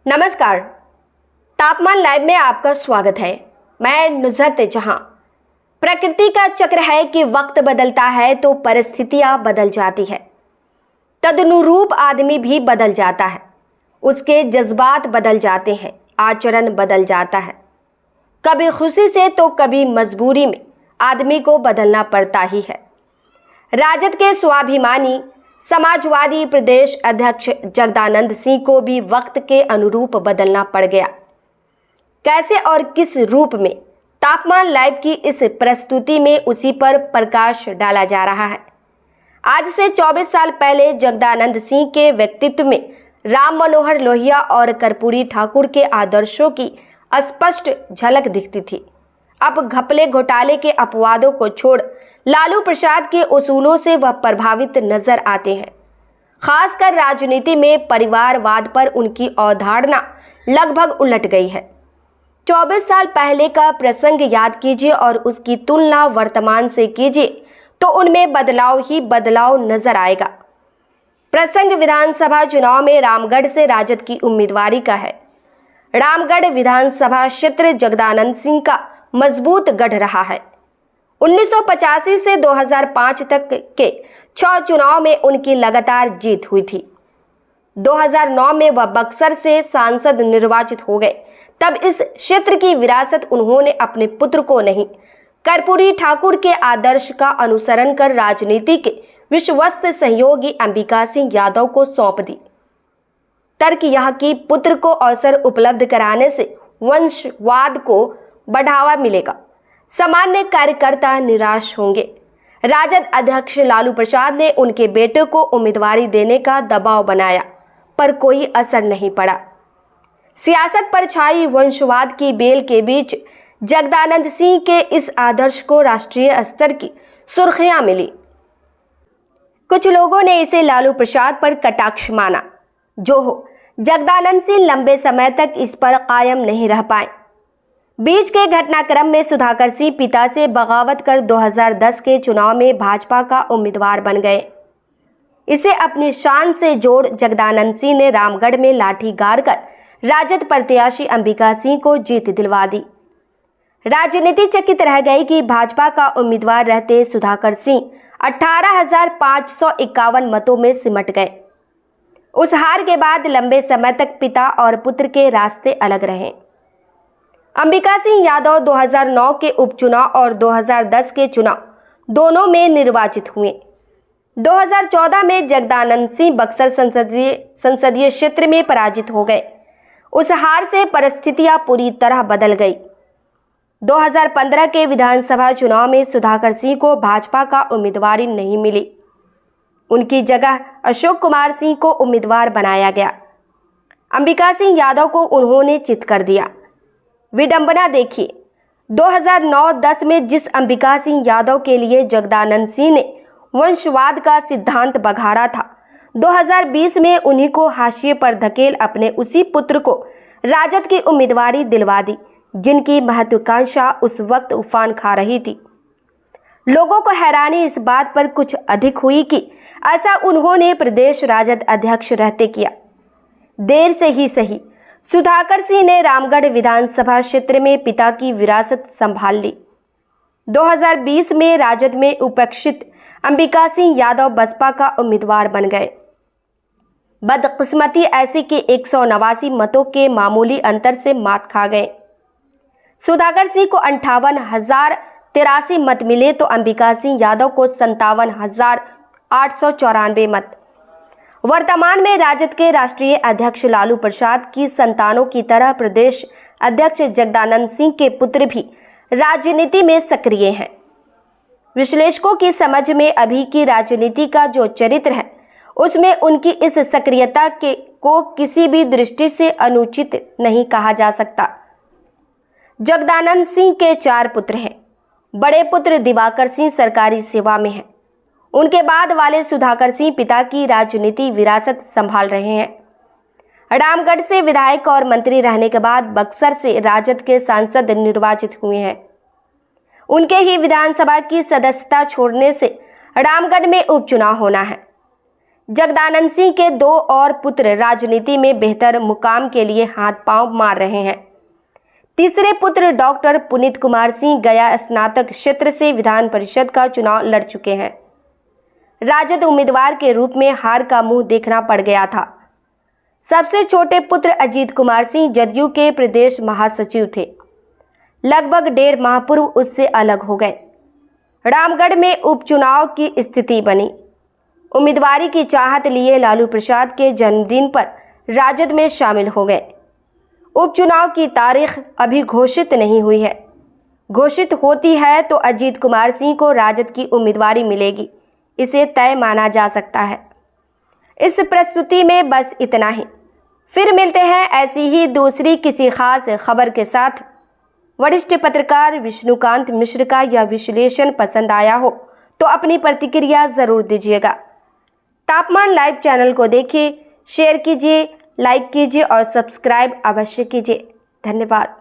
नमस्कार। तापमान लाइव में आपका स्वागत है। मैं नुसरत जहां। प्रकृति का चक्र है कि वक्त बदलता है तो परिस्थितियां बदल जाती है, तदनुरूप आदमी भी बदल जाता है, उसके जज्बात बदल जाते हैं, आचरण बदल जाता है। कभी खुशी से तो कभी मजबूरी में आदमी को बदलना पड़ता ही है। राजद के स्वाभिमानी समाजवादी प्रदेश अध्यक्ष जगदानंद सिंह को भी वक्त के अनुरूप बदलना पड़ गया। कैसे और किस रूप में? तापमान लाइव की इस प्रस्तुति में उसी पर प्रकाश डाला जा रहा है। आज से 24 साल पहले जगदानंद सिंह के व्यक्तित्व में राम मनोहर लोहिया और कर्पूरी ठाकुर के आदर्शों की स्पष्ट झलक दिखती थी। अब घपले घोटाले के अपवादों को छोड़ लालू प्रसाद के उसूलों से वह प्रभावित नजर आते हैं। खासकर राजनीति में परिवारवाद पर उनकी अवधारणा लगभग उलट गई है। 24 साल पहले का प्रसंग याद कीजिए और उसकी तुलना वर्तमान से कीजिए तो उनमें बदलाव ही बदलाव नजर आएगा। प्रसंग विधानसभा चुनाव में रामगढ़ से राजद की उम्मीदवारी का है। रामगढ़ विधानसभा क्षेत्र जगदानंद सिंह का मजबूत गढ़ रहा है। 1985 से 2005 तक के 6 चुनाव में उनकी लगातार जीत हुई थी। 2009 में वह बक्सर से सांसद निर्वाचित हो गए। तब इस क्षेत्र की विरासत उन्होंने अपने पुत्र को नहीं, कर्पूरी ठाकुर के आदर्श का अनुसरण कर राजनीति के विश्वस्त सहयोगी अंबिका सिंह यादव को सौंप दी। तर्क यह कि पुत्र को अवसर उपलब्ध कराने से वंशवाद को बढ़ावा मिलेगा, सामान्य कार्यकर्ता निराश होंगे। राजद अध्यक्ष लालू प्रसाद ने उनके बेटे को उम्मीदवारी देने का दबाव बनाया, पर कोई असर नहीं पड़ा। सियासत पर छाई वंशवाद की बेल के बीच जगदानंद सिंह के इस आदर्श को राष्ट्रीय स्तर की सुर्खियां मिली। कुछ लोगों ने इसे लालू प्रसाद पर कटाक्ष माना। जो हो, जगदानंद सिंह लंबे समय तक इस पर कायम नहीं रह पाए। बीच के घटनाक्रम में सुधाकर सिंह पिता से बगावत कर 2010 के चुनाव में भाजपा का उम्मीदवार बन गए। इसे अपनी शान से जोड़ जगदानंद सिंह ने रामगढ़ में लाठी गाड़कर राजद प्रत्याशी अंबिका सिंह को जीत दिलवा दी। राजनीति चकित रह गई कि भाजपा का उम्मीदवार रहते सुधाकर सिंह 18,551 मतों में सिमट गए। उस हार के बाद लंबे समय तक पिता और पुत्र के रास्ते अलग रहे। अंबिका सिंह यादव 2009 के उपचुनाव और 2010 के चुनाव दोनों में निर्वाचित हुए। 2014 में जगदानंद सिंह बक्सर संसदीय क्षेत्र में पराजित हो गए। उस हार से परिस्थितियां पूरी तरह बदल गई। 2015 के विधानसभा चुनाव में सुधाकर सिंह को भाजपा का उम्मीदवारी नहीं मिली। उनकी जगह अशोक कुमार सिंह को उम्मीदवार बनाया गया। अंबिका सिंह यादव को उन्होंने चित कर दिया। विडंबना देखिए, 2009-10 में जिस अंबिका सिंह यादव के लिए जगदानंद सिंह ने वंशवाद का सिद्धांत बघाड़ा था, 2020 में उन्हीं को हाशिए पर धकेल अपने उसी पुत्र को राजद की उम्मीदवारी दिलवा दी, जिनकी महत्वाकांक्षा उस वक्त उफान खा रही थी। लोगों को हैरानी इस बात पर कुछ अधिक हुई कि ऐसा उन्होंने प्रदेश राजद अध्यक्ष रहते किया। देर से ही सही, सुधाकर सिंह ने रामगढ़ विधानसभा क्षेत्र में पिता की विरासत संभाल ली। 2020 में राजद में उपेक्षित अंबिका सिंह यादव बसपा का उम्मीदवार बन गए। बदकिस्मती ऐसी कि 189 मतों के मामूली अंतर से मात खा गए। सुधाकर सिंह को 58,083 मत मिले तो अंबिका सिंह यादव को 57,894 मत। वर्तमान में राजद के राष्ट्रीय अध्यक्ष लालू प्रसाद की संतानों की तरह प्रदेश अध्यक्ष जगदानंद सिंह के पुत्र भी राजनीति में सक्रिय हैं। विश्लेषकों की समझ में अभी की राजनीति का जो चरित्र है, उसमें उनकी इस सक्रियता को किसी भी दृष्टि से अनुचित नहीं कहा जा सकता। जगदानंद सिंह के 4 पुत्र हैं। बड़े पुत्र दिवाकर सिंह सरकारी सेवा में हैं। उनके बाद वाले सुधाकर सिंह पिता की राजनीति विरासत संभाल रहे हैं। रामगढ़ से विधायक और मंत्री रहने के बाद बक्सर से राजद के सांसद निर्वाचित हुए हैं। उनके ही विधानसभा की सदस्यता छोड़ने से रामगढ़ में उपचुनाव होना है। जगदानंद सिंह के 2 और पुत्र राजनीति में बेहतर मुकाम के लिए हाथ पांव मार रहे हैं। तीसरे पुत्र डॉक्टर पुनीत कुमार सिंह गया स्नातक क्षेत्र से विधान परिषद का चुनाव लड़ चुके हैं। राजद उम्मीदवार के रूप में हार का मुंह देखना पड़ गया था। सबसे छोटे पुत्र अजीत कुमार सिंह जदयू के प्रदेश महासचिव थे। लगभग 1.5 माह पूर्व उससे अलग हो गए। रामगढ़ में उपचुनाव की स्थिति बनी। उम्मीदवारी की चाहत लिए लालू प्रसाद के जन्मदिन पर राजद में शामिल हो गए। उपचुनाव की तारीख अभी घोषित नहीं हुई है। घोषित होती है तो अजीत कुमार सिंह को राजद की उम्मीदवारी मिलेगी, इसे तय माना जा सकता है। इस प्रस्तुति में बस इतना ही। फिर मिलते हैं ऐसी ही दूसरी किसी खास खबर के साथ। वरिष्ठ पत्रकार विष्णुकांत मिश्र का यह विश्लेषण पसंद आया हो तो अपनी प्रतिक्रिया जरूर दीजिएगा। तापमान लाइव चैनल को देखिए, शेयर कीजिए, लाइक कीजिए और सब्सक्राइब अवश्य कीजिए। धन्यवाद।